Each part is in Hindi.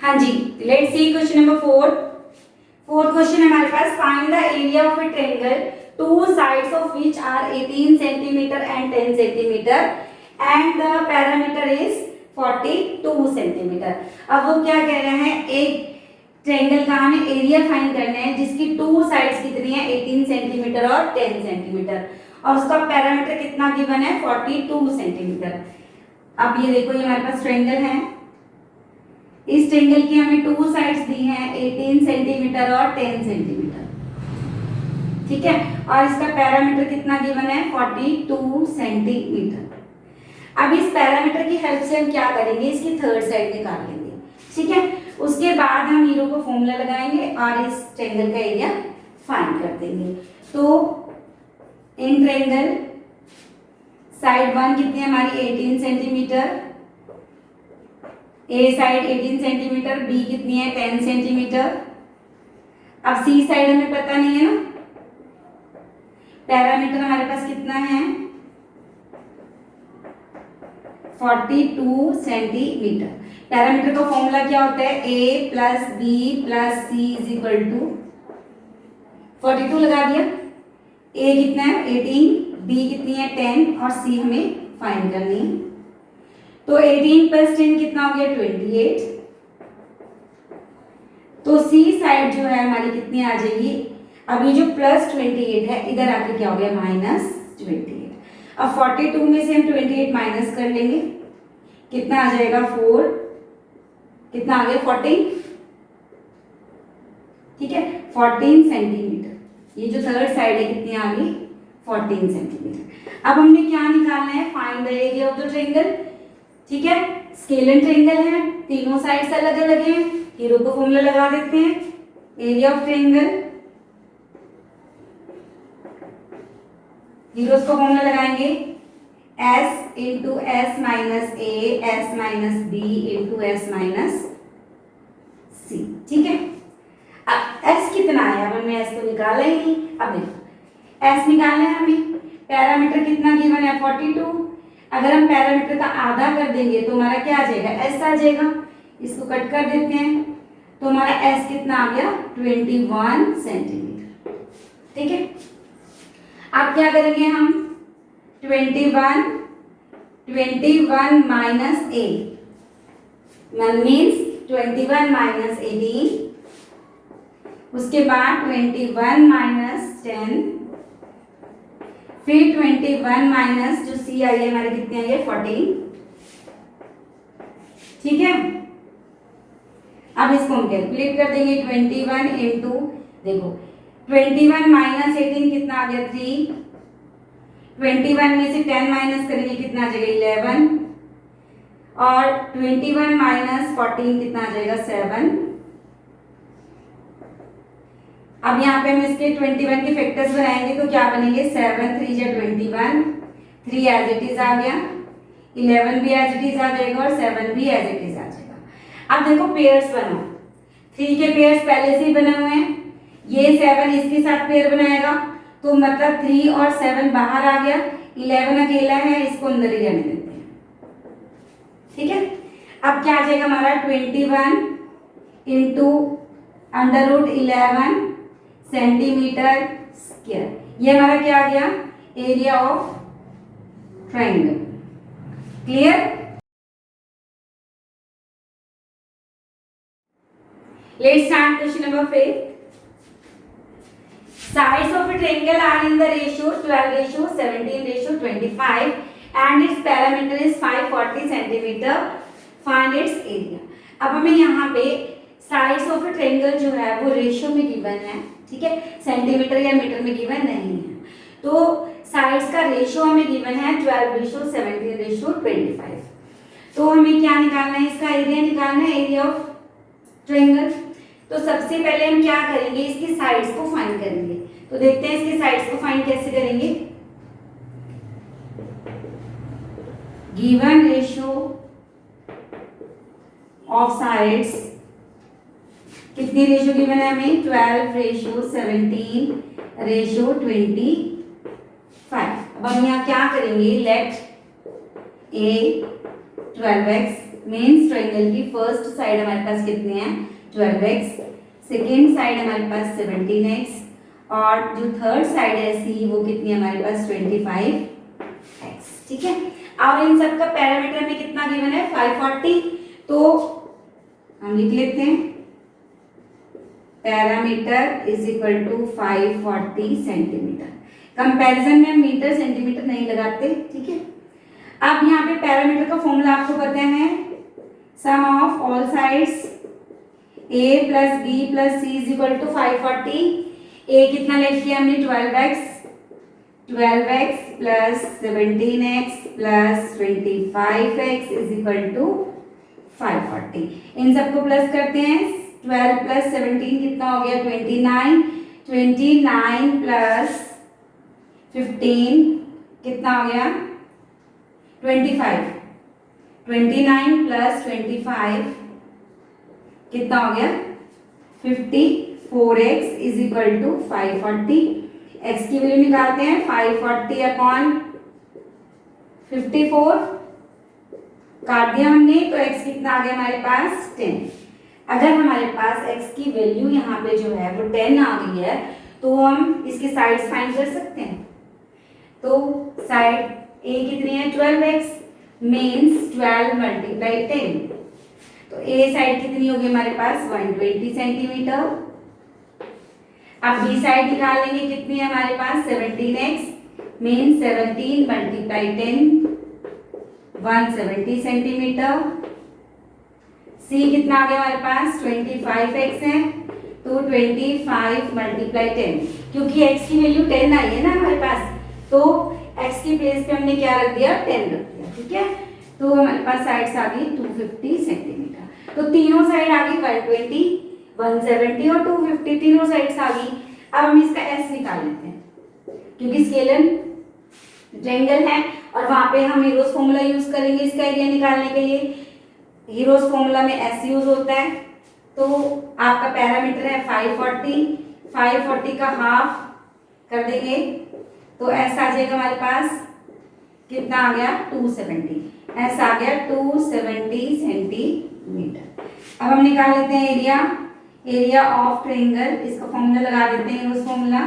हाँ जी, let's see question number 4। Fourth question है हमारे पास, find the area of a triangle two sides of which are 18 centimetre and 10 centimetre and the perimeter is 42 centimetre. अब वो क्या कह रहे हैं, एक ट्रायंगल का हमें एरिया फाइंड करना है जिसकी टू साइड्स कितनी है, 18 सेंटीमीटर और 10 सेंटीमीटर, और उसका पैरामीटर कितना गिवन है, 42 सेंटीमीटर। अब ये देखो, ये हमारे पास ट्रायंगल है, इस ट्रायंगल की हमें टू साइड्स दी हैं 18 सेंटीमीटर और 10 सेंटीमीटर, ठीक है, और इसका पैरामीटर कितना गिवन है, 42 सेंटीमीटर। अब इस पैरामीटर की हेल्प से हम क्या करेंगे, इसकी थर्ड साइड निकाल लेंगे, ठीक है। उसके बाद हम हीरो को फॉर्मूला लगाएंगे और इस ट्रायंगल का एरिया फाइंड कर देंगे। तो इन ट्रायंगल साइड 1 कितनी है हमारी, 18 सेंटीमीटर, ए साइड 18 सेंटीमीटर, बी कितनी है, 10 सेंटीमीटर। अब सी साइड हमें पता नहीं है ना, पैरामीटर हमारे पास कितना है, 42 सेंटीमीटर। पैरामीटर का फॉर्मूला क्या होता है, a plus B plus C is equal to 42 लगा दिया, a कितना है 18, b कितनी है 10 और c हमें फाइंड करनी है। तो 18 प्लस 10 कितना हो गया, 28। तो सी साइड जो है हमारी कितनी आ जाएगी, अभी जो प्लस 28 है इधर आके क्या हो गया, माइनस 28। अब 42 में से हम 28 माइनस कर लेंगे, कितना आ जाएगा 4, कितना आ गया 14, ठीक है, 14 सेंटीमीटर। ये जो थर्ड साइड है कितनी आ गई, 14 सेंटीमीटर। अब हमने क्या निकालना है, find the area of the triangle, ठीक है। स्केलर ट्रायंगल है, तीनों साइड्स अलग अलग हैं, हीरो को फॉर्मूला लगा देते हैं, एरिया ऑफ ट्रायंगल, हीरोज को फॉर्मूला लगाएंगे, s into S minus A, S minus B into S minus C, ठीक है। अब s कितना है, अब हमने s को निकाला ही नहीं। अब देखो s निकालना है हमें, पैरामीटर कितना गिवन है 42, अगर हम पैरामीटर का आधा कर देंगे तो हमारा क्या आ जाएगा, s आ जाएगा। इसको कट कर देते हैं तो हमारा s कितना आ गया, 21 सेंटीमीटर, ठीक है। अब क्या करेंगे हम, 21 माइनस ए मीन्स 21 माइनस 18, उसके बाद 21 माइनस 10, फिर 21 माइनस जो सी आई है हमारे कितने आई है 14, ठीक है। अब इसको हम कैलकुलेट कर देंगे, 21 इंटू, देखो 21 माइनस 18 कितना आ गया 3, 21 में से 10 माइनस करेंगे कितना आ जाएगा 11, और 21 माइनस 14 कितना आ जाएगा 7। अब यहाँ पे हम इसके 21 के फैक्टर्स बनाएंगे तो क्या बनेंगे, 7 3 जा 21, 3 एज इट इज आ गया, 11 भी एज इट इज आ जाएगा और 7 भी एज इट इज आ जाएगा। अब देखो पेयर्स बनाओ, 3 के पेयर्स पहले से ही बने हुए हैं, ये 7 इसके साथ पेयर बनाएगा तो मतलब 3 और 7 बाहर आ गया, 11 अकेला है, इसको अंदर ही रहने देते हैं, ठीक है। अब क्या आ जाएगा हमारा 21 into under root 11 centimetre square, ये हमारा क्या आ गया, area of triangle. Clear. Let's start question number 5। Sides of a triangle are in the ratio 12:17:25 and its perimeter is 540 centimeter. Find its area. अब हमें यहाँ पे sides of a triangle जो है वो रेशियो में गिवन है, ठीक है, सेंटीमीटर या मीटर में गिवन नहीं है। तो साइड्स का रेशियो हमें गिवन है 12:17:25। तो हमें क्या निकालना है, इसका एरिया निकालना है, एरिया ऑफ ट्रायंगल। तो सबसे पहले हम क्या करेंगे, इसकी साइड्स को फाइंड करेंगे। तो देखते हैं इसकी साइड्स को फाइंड कैसे करेंगे। गिवन रेशियो ऑफ साइड्स, कितनी रेशियो गिवन है हमें, 12:17:25। अब हम यहाँ क्या करेंगे, let a 12x means triangle की फर्स्ट साइड हमारे पास कितनी है 12x, सेकेंड साइड हमारे पास 17x और जो थर्ड साइड है सी वो कितनी है हमारे पास 25x। ठीक है, अब इन सब का पैरामीटर में कितना गिवन है 540, तो हम लिख लेते हैं parameter is equal to 540 centimetre. Comparison में हम मीटर सेंटीमीटर नहीं लगाते। ठीक है, अब यहाँ पे पैरामीटर का फॉर्मूला आपको पता है, sum of all sides a plus B plus C is equal to 540। a कितना लेट किया हमने 12x प्लस 17x प्लस 25x इज इक्वल टू 540। इन सबको प्लस करते हैं, 12 प्लस 17 कितना हो गया 29, 29 प्लस 15 कितना हो गया 25, 29 प्लस 25 कितना हो गया 54x is equal to 540। x की वैल्यू निकालते हैं 540 अपॉन 54 काट दिया हमने, तो x कितना आ गया हमारे पास 10। अगर हमारे पास x की वैल्यू यहाँ पे जो है वो 10 आ गई है तो हम इसकी साइड्स फाइंड कर सकते हैं। तो साइड a कितनी है 12x, मीन्स 12 मल्टीप्लाई 10, तो a साइड कितनी होगी हमारे पास 120 सेंटीमीटर। अब b साइड निकाल लेंगे, कितनी है हमारे पास 17x, means 17 multiply 10 170 centimetre. c कितना आ गया हमारे पास 25x है, तो 25 मल्टीप्लाई 10, क्योंकि x की वैल्यू 10 आई है ना हमारे पास, तो x की प्लेस पे हमने क्या रख दिया 10 रख दिया। ठीक है, तो हमारे पास साइड्स आ गई 250 सेंटीमीटर। तो तीनों साइड आ गई 120, 170 और 250, तीनों साइड्स आ गई। अब हम इसका s निकाल लेते हैं, क्योंकि स्केलर ट्रायंगल है और वहां पे हम हीरोज फॉर्मूला यूज करेंगे इसका एरिया निकालने के लिए। हीरोज फॉर्मूला में s यूज होता है, तो आपका पैरामीटर है 540, 540 का हाफ कर देंगे तो s आ जाएगा हमारे पास कितना आ गया 270, s आ गया 270 सेंटीमीटर। अब हम निकाल लेते हैं एरिया, एरिया ऑफ ट्रायंगल, इसका फॉर्मूला लगा देते हैं उस formula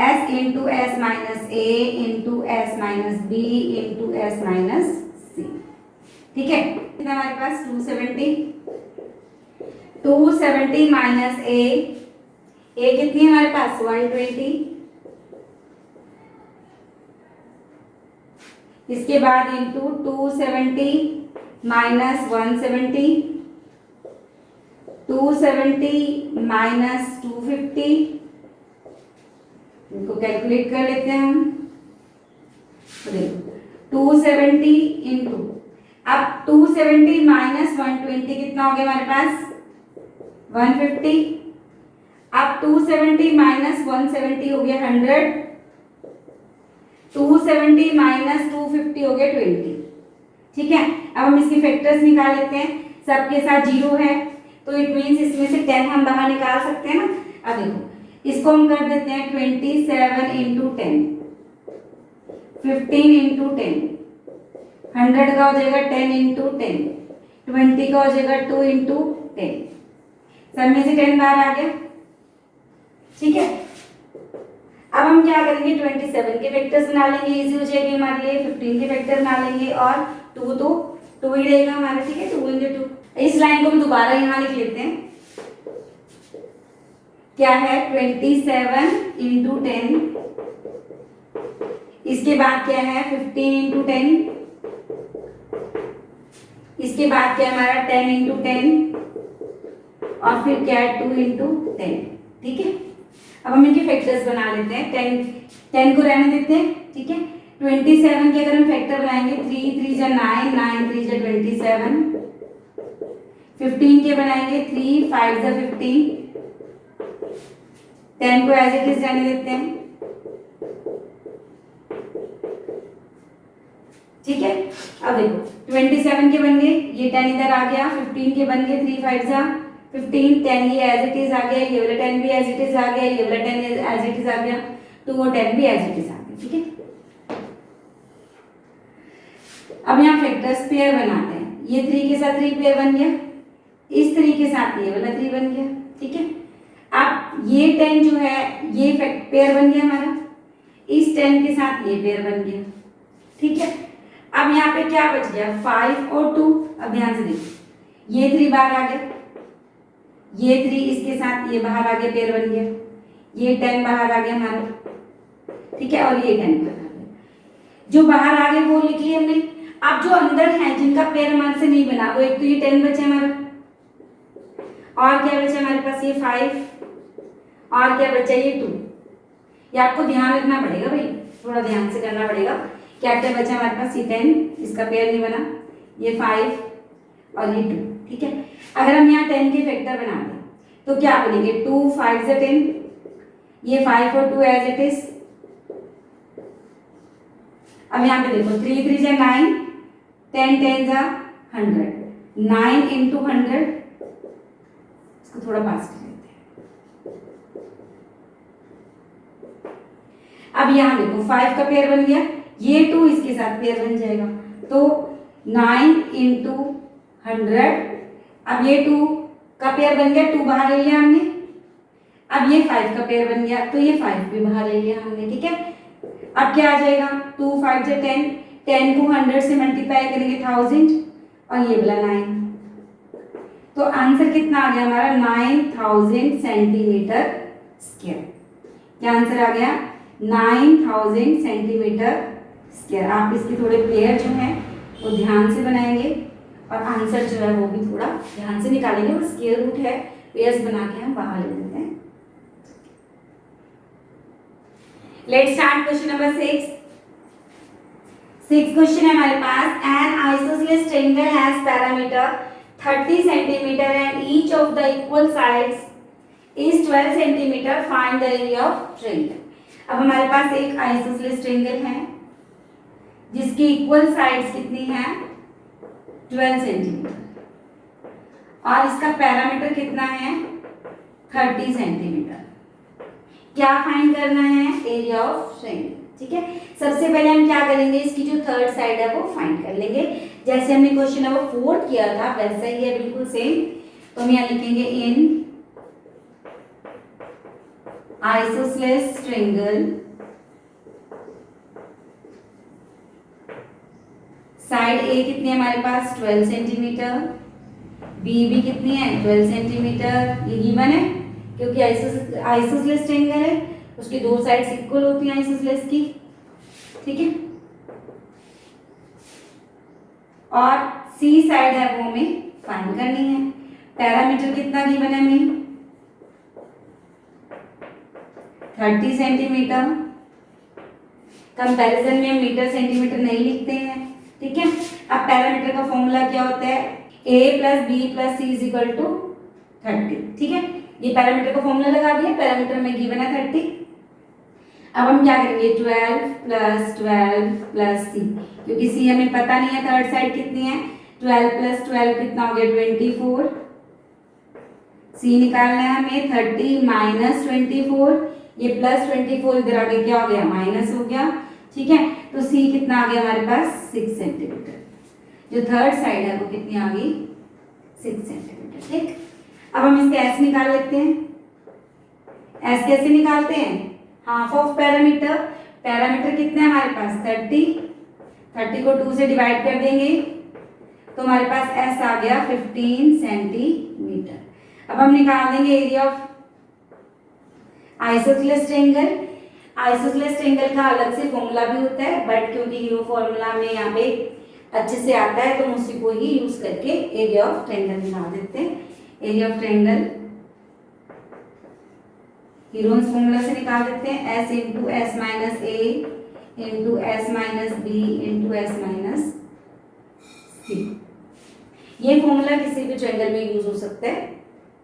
s into S minus A into S minus B into S minus C. ठीक है, कितना हमारे पास 270 माइनस ए कितनी है हमारे पास 120, इसके बाद इंटू 270 माइनस 170, 270 माइनस 250, इनको कैलकुलेट कर लेते हैं हम। तो देखो 270 इंटू, अब 270 माइनस 120 कितना हो गया हमारे पास 150, अब 270 माइनस 170 हो गया 100, 270 माइनस 250 हो गया 20। ठीक है, अब हम इसके फैक्टर्स निकाल लेते हैं, सबके साथ जीरो है तो इट मीन्स इसमें से 10 हम बाहर निकाल सकते हैं ना। अब देखो इसको हम कर देते हैं 27 इंटू 10, 15 इंटू 10, 100 का हो जाएगा 10 इंटू 10, 20 का हो जाएगा 2 इंटू 10, सब में से 10 बाहर आ गया। ठीक है, अब हम क्या करेंगे 27 के वेक्टर्स बना लेंगे, इजी हो जाएगी हमारे लिए। 15 के वेक्टर बना लेंगे और 2 तो 2 ही रहेगा हमारा। ठीक है, 2 इंटू 2, इस लाइन को हम दोबारा यहाँ लिख लेते हैं, क्या है 27 इंटू 10, इसके बाद क्या है 15 इंटू 10, इसके बाद क्या है हमारा 10 इंटू 10 और फिर क्या है 2 इंटू 10। ठीक है, अब हम इनके फैक्टर्स बना लेते हैं। 10 को रहने देते हैं। ठीक है, 27 के अगर हम फैक्टर बनाएंगे 3 3 जा 9, 9 3 जा 27, 15 के बनाएंगे 3 5 जा 15, 10 को एज इट इज रहने देते हैं। ठीक है, अब देखो 27 के बन गए, ये 10 इधर आ गया, 15 के बन गए 3 5 जा 15, 10 ये एज इट इज आ गया, ये वाला 10 भी एज इट इज आ गया, ये वाला 10 एज इट इज आ गया, तो वो 10 भी एज इट इज आ गया। ठीक है, अब यहाँ फैक्टर्स पेयर बनाते हैं। ये 3 के साथ 3 पेयर बन गया, इस 3 के साथ ये वाला 3 बन गया, ठीक है। अब ये 10 जो है ये पेयर बन गया हमारा, इस 10 के साथ ये पेयर बन गया, ठीक है। अब यहाँ पे क्या बच गया, 5 और 2। अब ध्यान से देखिए, ये 3 बाहर आ गया, ये 3 इसके साथ ये बाहर आ गया, पेयर बन गया, ये 10 बाहर आ गया हमारा, ठीक है, और ये 10 बाहर आ गया। जो बाहर आ गए वो लिख लिए हमने। अब जो अंदर है जिनका पेयर हमारे से नहीं बना, वो एक तो ये 10 बचे हमारा, और क्या बचा हमारे पास, ये 5, और क्या बचा, ये 2। ये आपको ध्यान रखना पड़ेगा भाई, थोड़ा ध्यान से करना पड़ेगा। क्या क्या बचा हमारे पास, ये 10, इसका पेयर नहीं बना, ये 5 और ये 2, ठीक है। अगर हम यहाँ 10 के फैक्टर बना दें तो क्या बनेंगे, 2 5 से 10, ये 5 और 2 एज इट इज। अब यहाँ पे देखो 3 3 से 9, 10 10 जा 100, 9 इंटू 100, इसको थोड़ा पास कर लेते हैं। अब यहाँ देखो 5 का पेयर बन गया, ये 2 इसके साथ पेयर बन जाएगा, तो 9 इंटू 100। अब ये 2 का पेयर बन गया, 2 बाहर ले लिया हमने। अब ये 5 का पेयर बन गया, तो ये 5 भी बाहर ले लिया हमने, ठीक है। अब क्या आ जाएगा, 2 5 से 10, 10 को 100 से मल्टीप्लाई करेंगे 1000, और ये वाला 9, तो आंसर कितना आ गया हमारा, 9000 सेंटीमीटर स्क्वायर। क्या आंसर आ गया, 9000 सेंटीमीटर स्क्वायर। आप इसके थोड़े पेयर जो है वो ध्यान से बनाएंगे, और आंसर जो है वो भी थोड़ा ध्यान से निकालेंगे। वो स्क्वायर रूट है, पेयर्स बना के हम बाहर ले लेते हैं। Let's start question number 6। 6 question है हमारे पास। An isosceles triangle has perimeter 30 centimetre and each of the equal sides is 12 centimetre, find the area of triangle. अब हमारे पास एक आइसोसेलेस ट्रायंगल है जिसकी इक्वल साइड्स कितनी है, 12 सेंटीमीटर, और इसका पैरामीटर कितना है, 30 सेंटीमीटर। क्या फाइंड करना है, एरिया ऑफ ट्रायंगल, ठीक है। सबसे पहले हम क्या करेंगे, इसकी जो थर्ड साइड है वो फाइंड कर लेंगे, जैसे हमने क्वेश्चन नंबर 4 किया था वैसा ही है, बिल्कुल सेम। तो हम यहाँ लिखेंगे इन आइसोसेलेस ट्रायंगल साइड ए कितनी है हमारे पास, 12 सेंटीमीटर, बी भी कितनी है, 12 सेंटीमीटर। ये गिवन है क्योंकि आइसोसेलेस ट्रायंगल है, उसकी दो साइड्स इक्वल होती हैं आइसोसेलेस की, ठीक है। और सी साइड है वो हमें फाइंड करनी है। पैरामीटर कितना गिवन है हमें, 30 सेंटीमीटर। कंपैरिजन में मीटर सेंटीमीटर नहीं लिखते हैं, ठीक है। अब पैरामीटर का फॉर्मूला क्या होता है, a plus B plus C is equal to 30, ठीक है। ये पैरामीटर का फॉर्मूला लगा दिया, पैरामीटर में गिवन है 30। अब हम क्या करेंगे, 12 प्लस सी, क्योंकि सी हमें पता नहीं है थर्ड साइड कितनी है। 12 प्लस 12 कितना हो गया, 24। सी निकालना है हमें, 30 माइनस 24, ये प्लस 24 इधर आगे क्या हो गया, माइनस हो गया, ठीक है। तो सी कितना आ गया हमारे पास, 6 सेंटीमीटर। जो थर्ड साइड है वो कितनी आ गई, 6 सेंटीमीटर, ठीक। अब हम इसके एस निकाल लेते हैं। एस कैसे निकालते हैं, हाफ ऑफ पैरामीटर। पैरामीटर कितना है हमारे पास, 30 को 2 से डिवाइड कर देंगे तो हमारे पास एस आ गया 15 सेंटीमीटर। अब हम निकाल देंगे area of isosceles triangle. Isosceles triangle का अलग से फॉर्मूला भी होता है, बट क्योंकि हीरो फॉर्मूला में यहाँ पे अच्छे से आता है तो हम उसी को ही यूज करके एरिया ऑफ ट्रायंगल निकाल देते हैं। Area of triangle Heron's formula से निकाल देते हैं, S into S minus A into S minus B into S minus C. ये फॉर्मूला किसी भी ट्रायंगल में यूज हो सकता है,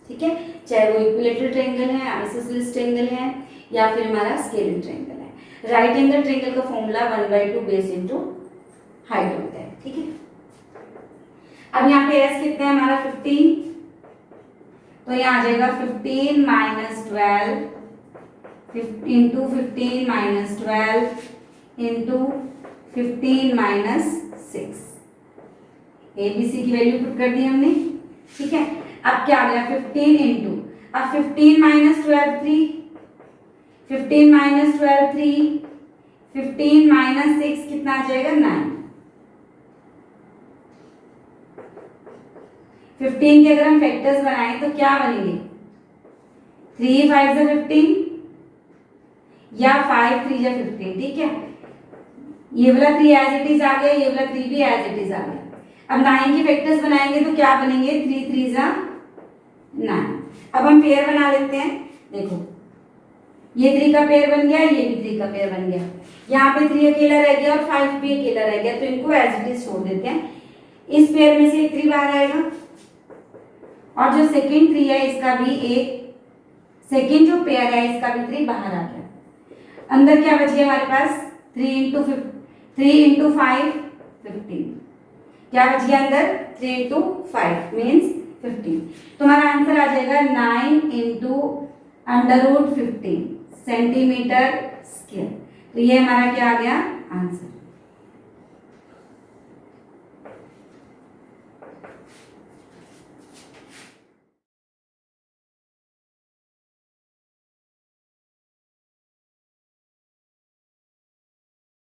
ठीक है, चाहे वो इक्विलेटरल ट्रायंगल है, आइसोसेलेस ट्रायंगल है, या फिर हमारा स्केलर ट्रायंगल है। राइट एंगल ट्रायंगल का फॉर्मूला 1/2 बेस इंटू हाइट होता है, ठीक है। अब यहाँ पे एस कितना है हमारा, 15, तो यहाँ आ जाएगा 15 minus 12 into 15 minus 12 into 15 minus 6, A B C की वैल्यू पुट कर दी हमने, ठीक है। अब क्या आ गया 15 इंटू, अब 15 माइनस 12 3, 15 माइनस 12 3, 15 माइनस 6 कितना आ जाएगा 9। 15 के अगर हम फैक्टर्स बनाएं तो क्या बनेंगे 3 5 से 15 या 5 3 या 15, ठीक है। ये वाला 3 एज इट इज आ गया, ये वाला 3 भी एज इट इज आ गया। अब 9 की फैक्टर्स बनाएंगे तो क्या बनेंगे 3 3 जा 9। अब हम पेयर बना लेते हैं, देखो ये 3 का पेयर बन गया, ये भी 3 का पेयर बन गया, यहाँ पे 3 अकेला रह गया और 5 भी अकेला रह गया, तो इनको एज इट इज छोड़ देते हैं। इस पेयर में से एक 3 बाहर आएगा और जो सेकंड 3 है इसका भी एक, सेकंड जो पेयर है इसका भी 3 बाहर आ गया। अंदर क्या बच गया हमारे पास 3 इंटू 5 15, क्या बच गया अंदर 3 इंटू 5 मीन्स 15। तुम्हारा आंसर आ जाएगा 9 into under root 15 centimetre square. तो ये हमारा क्या आ गया आंसर।